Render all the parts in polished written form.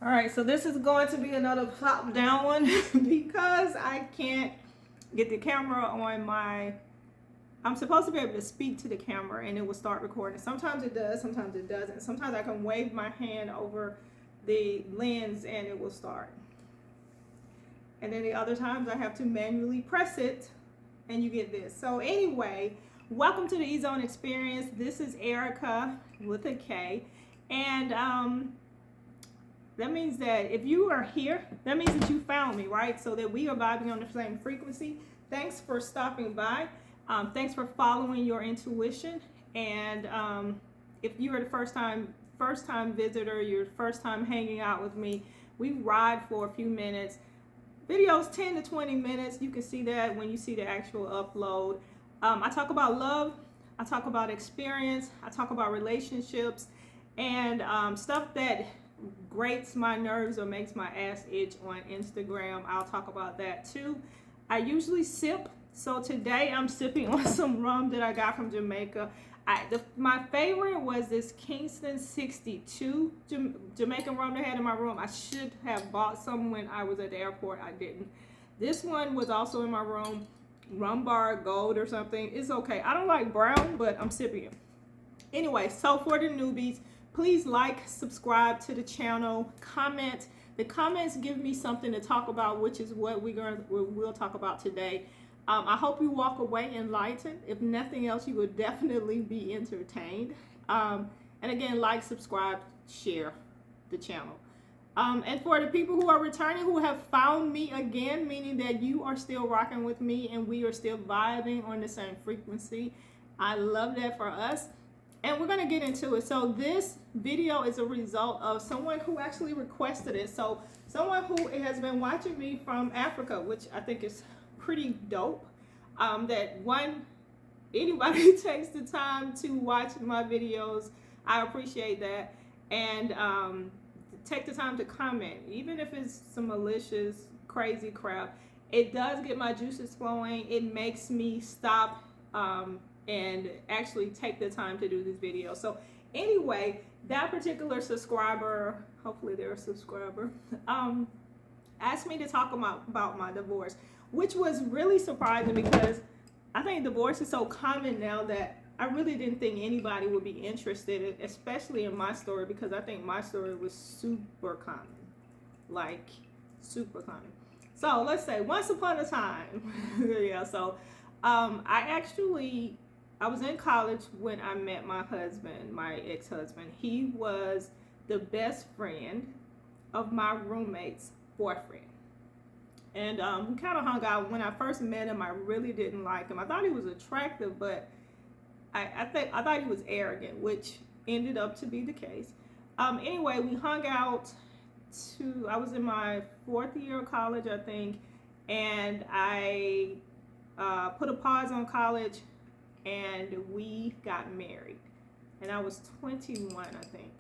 All right, so this is going to be another top down one because I can't get the camera on my. I'm supposed to be able to speak to the camera and it will start recording. Sometimes it does, sometimes it doesn't. Sometimes I can wave my hand over the lens and it will start. And then the other times I have to manually press it and you get this. So, anyway, welcome to the E Zone Experience. This is Erica with a K. And that means that if you are here, that means that you found me, right? So that we are vibing on the same frequency. Thanks for stopping by. Thanks for following your intuition. And if you are the first time visitor, your first time hanging out with me, we ride for a few minutes. Videos 10 to 20 minutes. You can see that when you see the actual upload. I talk about love. I talk about experience. I talk about relationships and stuff that grates my nerves or makes my ass itch on Instagram. I'll talk about that too. I usually sip. So today I'm sipping on some rum that I got from Jamaica. My favorite was this Kingston 62 Jamaican rum they had in my room. I should have bought some when I was at the airport. I didn't. This one was also in my room. Rum Bar Gold or something. It's okay. I don't like brown, but I'm sipping it. Anyway, so for the newbies, please like, subscribe to the channel, comment. The comments give me something to talk about, which is what we'll talk about today. I hope you walk away enlightened. If nothing else, you will definitely be entertained. And again, like, subscribe, share the channel. And for the people who are returning, who have found me again, meaning that you are still rocking with me and we are still vibing on the same frequency, I love that for us. And we're going to get into it. So this video is a result of someone who actually requested it. So someone who has been watching me from Africa, which I think is pretty dope. That anybody takes the time to watch my videos. I appreciate that. And take the time to comment, even if it's some malicious, crazy crap. It does get my juices flowing. It makes me stop and actually take the time to do this video. So anyway, that particular subscriber, hopefully they're a subscriber, asked me to talk about my divorce, which was really surprising because I think divorce is so common now that I really didn't think anybody would be interested, especially in my story, because I think my story was super common, like super common. So let's say once upon a time, yeah. So I was in college when I met my husband, my ex-husband. He was the best friend of my roommate's boyfriend. And we kind of hung out. When I first met him, I really didn't like him. I thought he was attractive, but I thought he was arrogant, which ended up to be the case. Anyway, we hung out I was in my 4th year of college, I think, and I put a pause on college, and we got married. And I was 21, I think.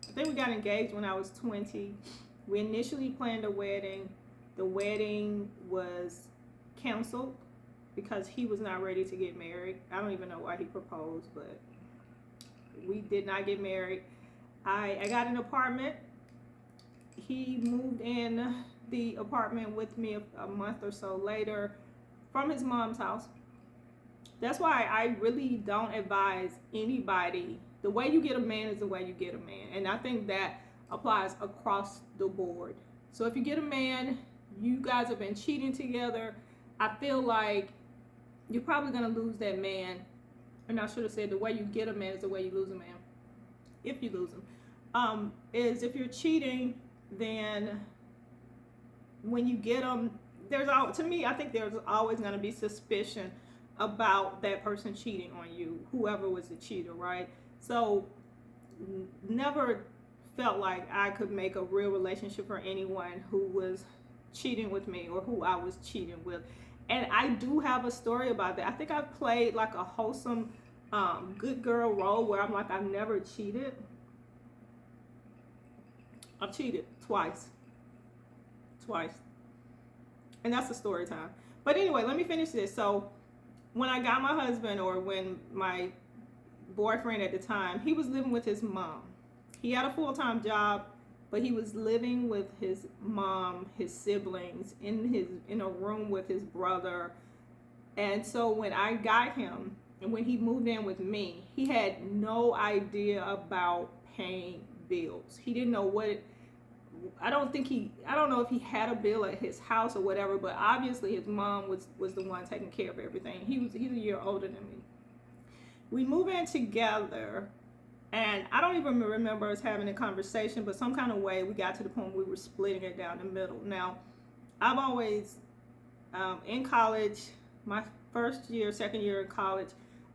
I think we got engaged when I was 20. We initially planned a wedding. The wedding was canceled because he was not ready to get married. I don't even know why he proposed, but we did not get married. I got an apartment. He moved in the apartment with me a month or so later from his mom's house. That's why I really don't advise anybody. The way you get a man is the way you get a man. And I think that applies across the board. So if you get a man, you guys have been cheating together, I feel like you're probably going to lose that man. And I should have said the way you get a man is the way you lose a man. If you lose him. Is if you're cheating, then when you get them, to me, I think there's always going to be suspicion about that person cheating on you, whoever was the cheater, right? So never felt like I could make a real relationship for anyone who was cheating with me or who I was cheating with. And I do have a story about that. I think I played like a wholesome good girl role where I'm like, I've never cheated. I've cheated twice. And that's a story time. But anyway, let me finish this. So when I got my husband, or when my boyfriend at the time, he was living with his mom. He had a full-time job, but he was living with his mom, his siblings, in a room with his brother. And so when I got him and when he moved in with me, he had no idea about paying bills. He didn't know what it, I don't know if he had a bill at his house or whatever, but obviously his mom was the one taking care of everything. He's a year older than me. We moved in together, and I don't even remember us having a conversation, but some kind of way we got to the point where we were splitting it down the middle. Now, I've always, in college, my first year, second year in college,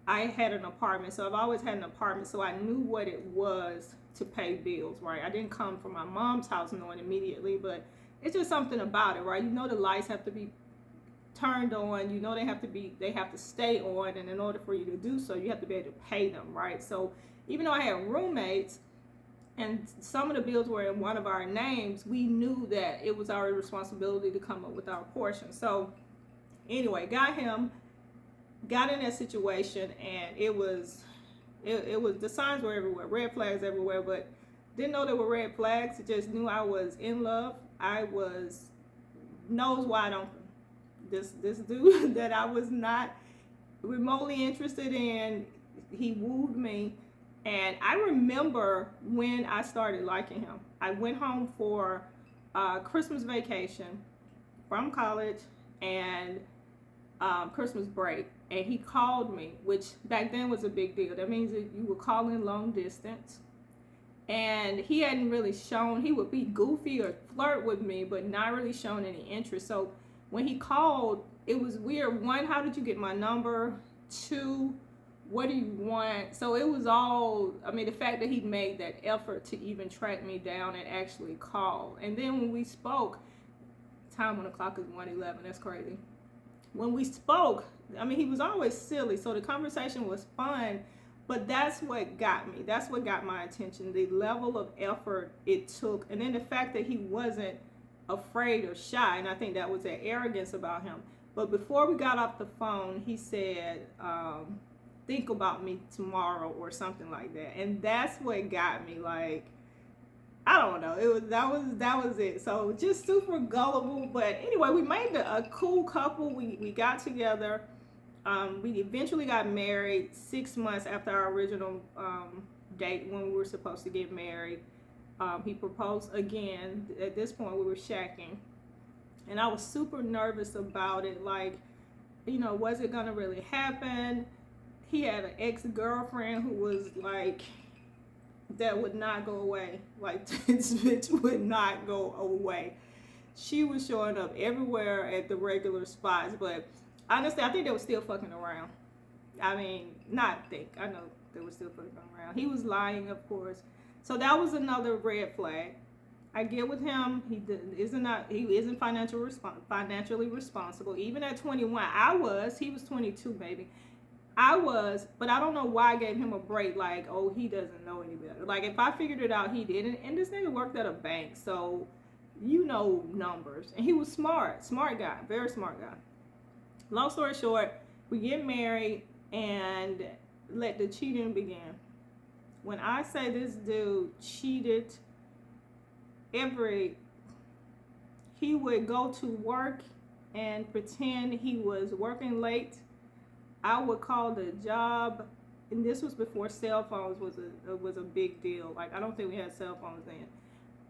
I had an apartment. So I've always had an apartment, so I knew what it was to pay bills, right? I didn't come from my mom's house knowing immediately, but it's just something about it, right? You know the lights have to be turned on, you know they have to stay on, and in order for you to do so, you have to be able to pay them, right? So even though I had roommates and some of the bills were in one of our names, we knew that it was our responsibility to come up with our portion. So anyway, got in that situation, and it was the signs were everywhere, red flags everywhere, but didn't know there were red flags. Just knew I was in love. I was nose wide open. This dude that I was not remotely interested in, he wooed me. And I remember when I started liking him. I went home for Christmas vacation from college and Christmas break, and he called me, which back then was a big deal. That means that you were calling long distance, and he hadn't really shown, he would be goofy or flirt with me, but not really shown any interest. So when he called, it was weird. One, how did you get my number? Two, what do you want? So it was all, I mean, the fact that he made that effort to even track me down and actually call. And then when we spoke, time on the clock is 1:11, that's crazy. When we spoke, I mean, he was always silly, so the conversation was fun, but that's what got me. That's what got my attention, the level of effort it took, and then the fact that he wasn't afraid or shy, and I think that was that arrogance about him. But before we got off the phone, he said, think about me tomorrow or something like that, and that's what got me. Like, I don't know, that was it. So just super gullible, but anyway, we made a cool couple. We got together. We eventually got married 6 months after our original date when we were supposed to get married. He proposed again. At this point, we were shacking, and I was super nervous about it. Like, you know, was it gonna really happen? He had an ex-girlfriend who was like, that would not go away. Like, this bitch would not go away. She was showing up everywhere at the regular spots, but honestly, I think they were still fucking around. I mean, I know they were still fucking around. He was lying, of course. So that was another red flag. I get with him. He isn't financially responsible. Even at 21, he was 22, baby. I was, but I don't know why I gave him a break. Like, oh, he doesn't know any better. Like, if I figured it out, he didn't. And this nigga worked at a bank, so you know numbers. And he was smart guy, very smart guy. Long story short, we get married and let the cheating begin. When I say this dude cheated, he would go to work and pretend he was working late. I would call the job, and this was before cell phones was a big deal. Like, I don't think we had cell phones then.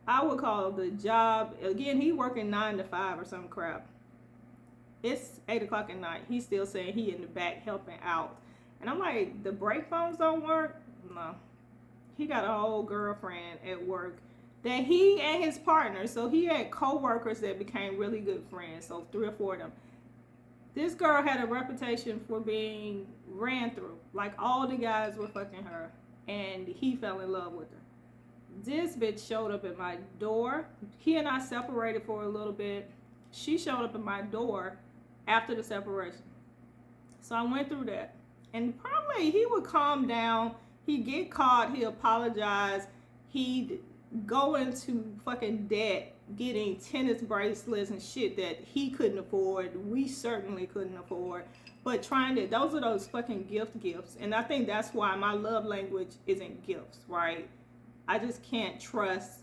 I would call the job, again, he working 9 to 5 or some crap. It's 8 o'clock at night. He's still saying he in the back helping out. And I'm like, the break phones don't work? No. He got a whole girlfriend at work that he and his partner, so he had co-workers that became really good friends, so 3 or 4 of them. This girl had a reputation for being ran through. Like, all the guys were fucking her, and he fell in love with her. This bitch showed up at my door. He and I separated for a little bit. She showed up at my door after the separation. So I went through that. And probably he would calm down. He'd get caught. He'd apologize. He'd go into fucking debt getting tennis bracelets and shit that he couldn't afford. We certainly couldn't afford. But those are those fucking gifts. And I think that's why my love language isn't gifts, right? I just can't trust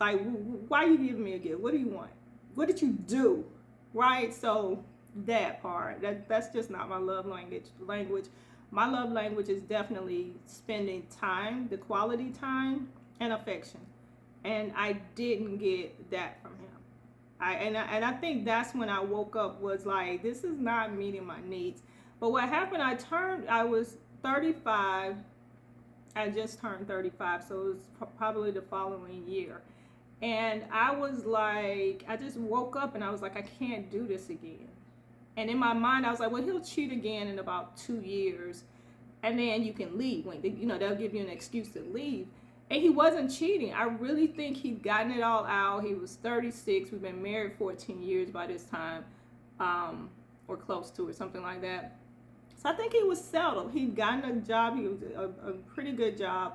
Like, why are you giving me a gift? What do you want? What did you do? Right? So that part, that's just not my love language. My love language is definitely spending time, the quality time, and affection. And I didn't get that from him. I think that's when I woke up, was like, this is not meeting my needs. But what happened, I was 35. I just turned 35, so it was probably the following year. And I was like, I just woke up and I was like, I can't do this again. And in my mind, I was like, well, he'll cheat again in about 2 years, and then you can leave. When they'll give you an excuse to leave. And he wasn't cheating. I really think he'd gotten it all out. He was 36. We've been married 14 years by this time, or close to it, something like that. So I think he was settled. He'd gotten a job. He was a pretty good job.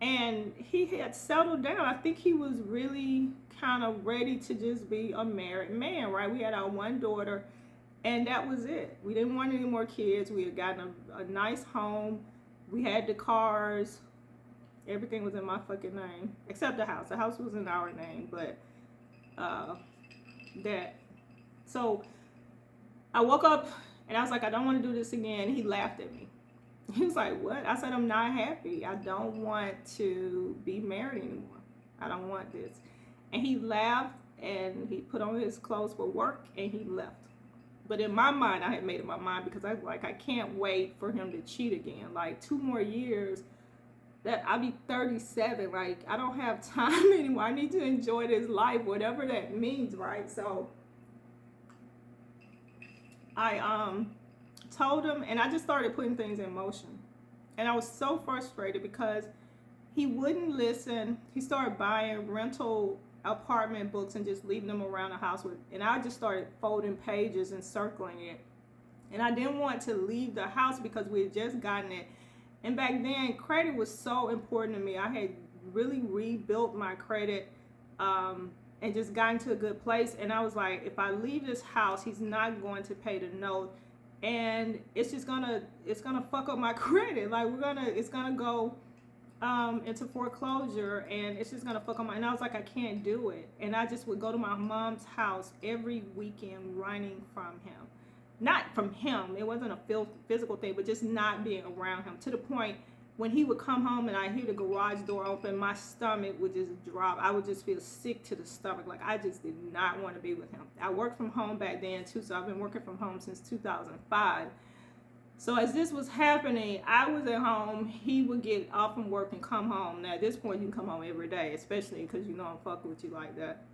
And he had settled down. I think he was really kind of ready to just be a married man, right? We had our one daughter, and that was it. We didn't want any more kids. We had gotten a nice home. We had the cars. Everything was in my fucking name, except the house. The house was in our name, but that. So I woke up and I was like, I don't want to do this again. He laughed at me. He was like, what? I said, I'm not happy. I don't want to be married anymore. I don't want this. And he laughed and he put on his clothes for work and he left. But in my mind, I had made up my mind, because I was like, I can't wait for him to cheat again. Like 2 more years, that I'll be 37. Like, I don't have time anymore. I need to enjoy this life, whatever that means, right? So I told him, and I just started putting things in motion. And I was so frustrated because he wouldn't listen. He started buying rental apartment books and just leaving them around the house and I just started folding pages and circling it. And I didn't want to leave the house because we had just gotten it. And back then, credit was so important to me. I had really rebuilt my credit, and just gotten to a good place. And I was like, if I leave this house, he's not going to pay the note, and it's gonna fuck up my credit. Like, it's gonna go into foreclosure, and it's just gonna fuck up my. And I was like, I can't do it. And I just would go to my mom's house every weekend, running from him. Not from him. It wasn't a physical thing, but just not being around him, to the point when he would come home and I hear the garage door open, my stomach would just drop. I would just feel sick to the stomach. Like, I just did not want to be with him. I worked from home back then too, so I've been working from home since 2005. So as this was happening, I was at home. He would get off from work and come home. Now, at this point, you can come home every day, especially because you know I'm fucking with you like that.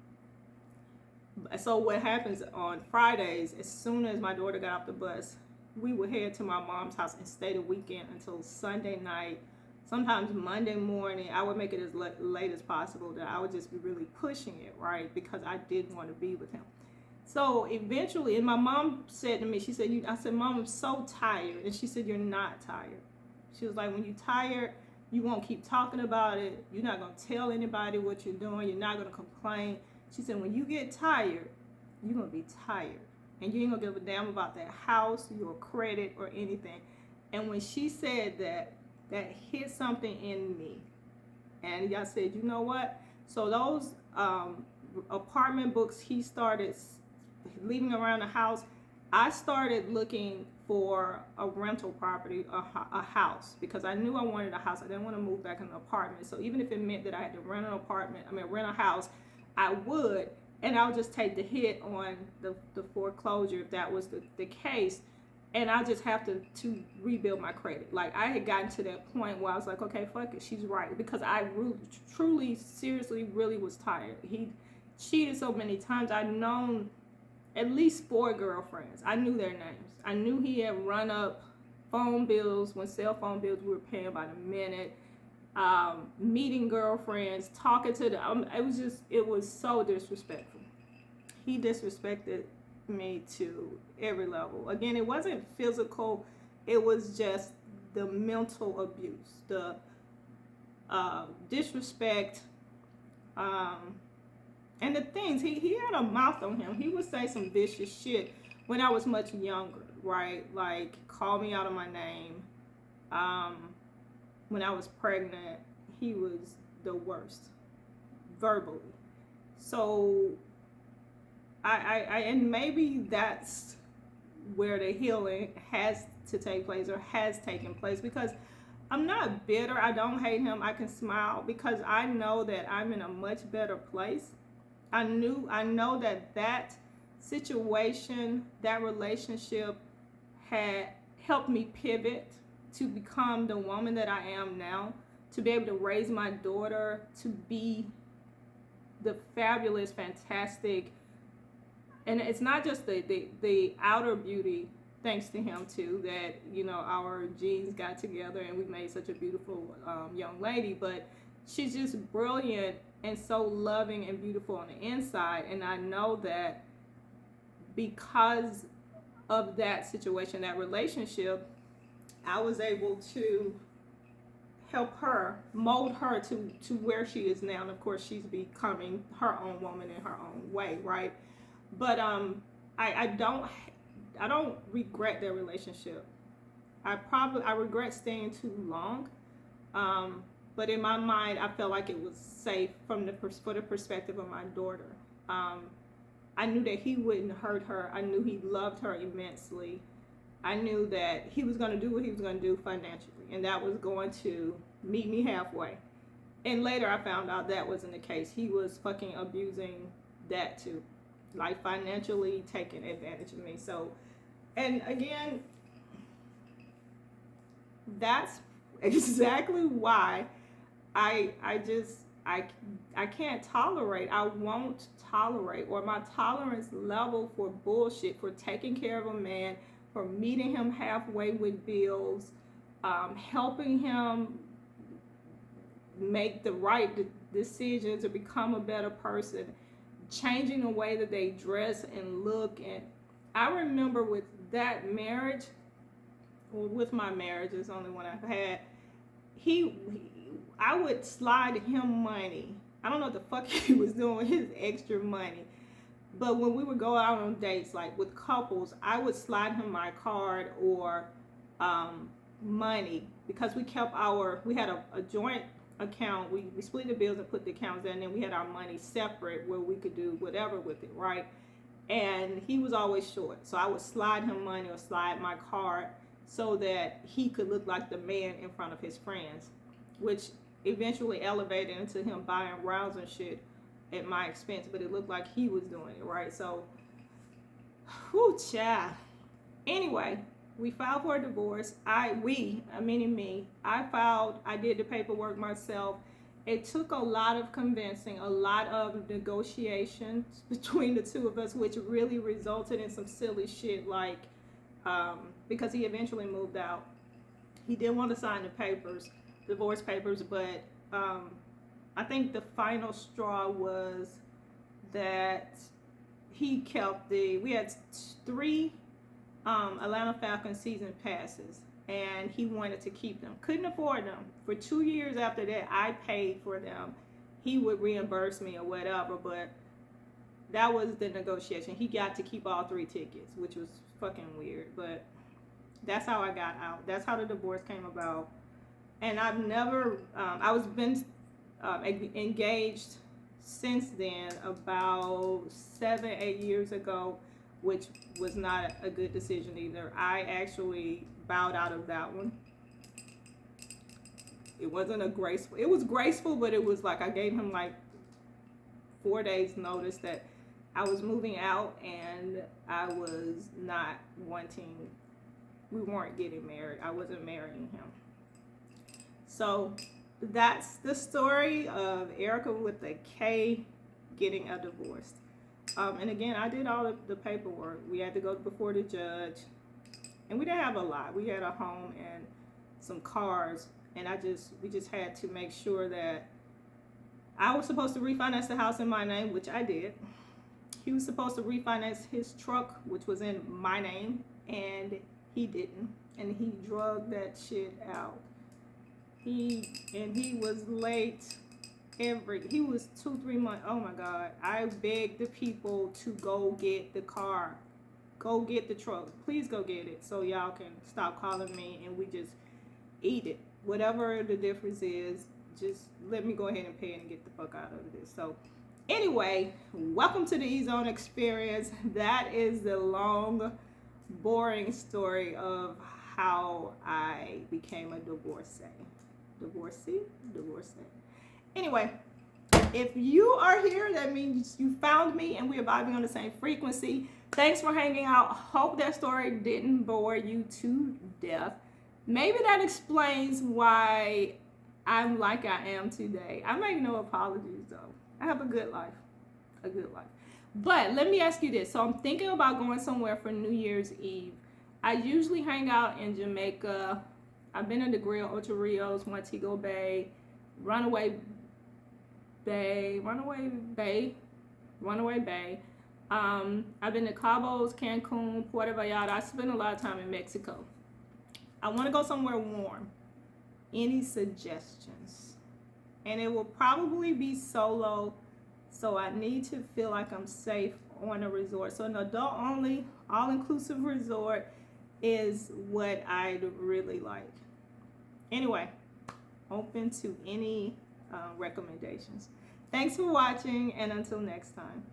So what happens on Fridays, as soon as my daughter got off the bus, we would head to my mom's house and stay the weekend until Sunday night. Sometimes Monday morning. I would make it as late as possible. That I would just be really pushing it, right? Because I didn't want to be with him. So eventually, and my mom said to me, she said, I said, Mom, I'm so tired. And she said, you're not tired. She was like, when you're tired, you won't keep talking about it. You're not going to tell anybody what you're doing. You're not going to complain. She said, when you get tired, you're going to be tired. And you ain't going to give a damn about that house, your credit, or anything. And when she said that, that hit something in me. And I said, you know what? So those apartment books he started leaving around the house, I started looking for a rental property, a house, because I knew I wanted a house. I didn't want to move back in an apartment. So even if it meant that I had to rent a house, I would, and I would just take the hit on the foreclosure if that was the case, and I just have to rebuild my credit. Like, I had gotten to that point where I was like, okay, fuck it, she's right, because I really, truly, seriously, really was tired. He cheated so many times. I'd known at least 4 girlfriends. I knew their names. I knew he had run up phone bills when cell phone bills we were paying by the minute. Meeting girlfriends, talking to them. It was so disrespectful. He disrespected me to every level. Again, it wasn't physical. It was just the mental abuse, the disrespect, and the things. He had a mouth on him. He would say some vicious shit when I was much younger, right? Like, call me out of my name. When I was pregnant, he was the worst. verbally. So and maybe that's where the healing has to take place or has taken place, because I'm not bitter. I don't hate him. I can smile because I know that I'm in a much better place. I know that situation, that relationship had helped me pivot to become the woman that I am now, to be able to raise my daughter to be the fabulous, fantastic, and it's not just the outer beauty, thanks to him too, that our genes got together and we made such a beautiful young lady, but she's just brilliant and so loving and beautiful on the inside. And I know that because of that situation, that relationship, I was able to help her, mold her to where she is now. And of course, she's becoming her own woman in her own way, right? But I don't regret their relationship. I regret staying too long. But in my mind, I felt like it was safe for the perspective of my daughter. I knew that he wouldn't hurt her. I knew he loved her immensely. I knew that he was going to do what he was going to do financially, and that was going to meet me halfway. And later I found out that wasn't the case. He was fucking abusing that too, like financially taking advantage of me. So, and again, that's exactly why I can't tolerate. I won't tolerate, or my tolerance level for bullshit, for taking care of a man, for meeting him halfway with bills, helping him make the right decisions to become a better person, changing the way that they dress and look. And I remember with that marriage, or with my marriage, it's the only one I've had, I would slide him money. I don't know what the fuck he was doing with his extra money. But when we would go out on dates, like with couples, I would slide him my card or money, because we had a joint account. We split the bills and put the accounts in, and then we had our money separate where we could do whatever with it, right? And he was always short. So I would slide him money or slide my card so that he could look like the man in front of his friends, which eventually elevated into him buying rounds and shit at my expense, but it looked like he was doing it, right? So, whew, child. Anyway, we filed for a divorce. Meaning me, I did the paperwork myself. It took a lot of convincing, a lot of negotiations between the two of us, which really resulted in some silly shit, like, because he eventually moved out. He didn't want to sign the divorce papers, but I think the final straw was that he kept we had 3 Atlanta Falcons season passes, and he wanted to keep them. Couldn't afford them. For 2 years after that, I paid for them. He would reimburse me or whatever, but that was the negotiation. He got to keep all 3 tickets, which was fucking weird, but that's how I got out. That's how the divorce came about. And I've never, been engaged since then, about 7-8 years ago, which was not a good decision either. I actually bowed out of that one. It wasn't it was graceful, but it was like I gave him like 4 days notice that I was moving out, and I was not we weren't getting married. I wasn't marrying him. So that's the story of Erica with a K getting a divorce. And again, I did all of the paperwork. We had to go before the judge, and we didn't have a lot. We had a home and some cars, and we just had to make sure that I was supposed to refinance the house in my name, which I did. He was supposed to refinance his truck, which was in my name, and he didn't, and he drugged that shit out. He was late he was 2-3 months. Oh my God. I begged the people to go get the car. Go get the truck. Please go get it so y'all can stop calling me and we just eat it. Whatever the difference is, just let me go ahead and pay it and get the fuck out of this. So anyway, welcome to the E-Zone experience. That is the long, boring story of how I became a divorcee. Divorcee. Anyway, if you are here, that means you found me and we're vibing on the same frequency. Thanks for hanging out. Hope that story didn't bore you to death. Maybe that explains why I'm like I am today. I make no apologies though. I have a good life. But let me ask you this. So I'm thinking about going somewhere for New Year's Eve. I usually hang out in Jamaica. I've been in the Grill, Ocho Rios, Montego Bay, Runaway Bay. I've been to Cabos, Cancun, Puerto Vallarta. I spent a lot of time in Mexico. I want to go somewhere warm. Any suggestions? And it will probably be solo, so I need to feel like I'm safe on a resort. So an adult only, all-inclusive resort is what I'd really like. Anyway, open to any recommendations. Thanks for watching, and until next time.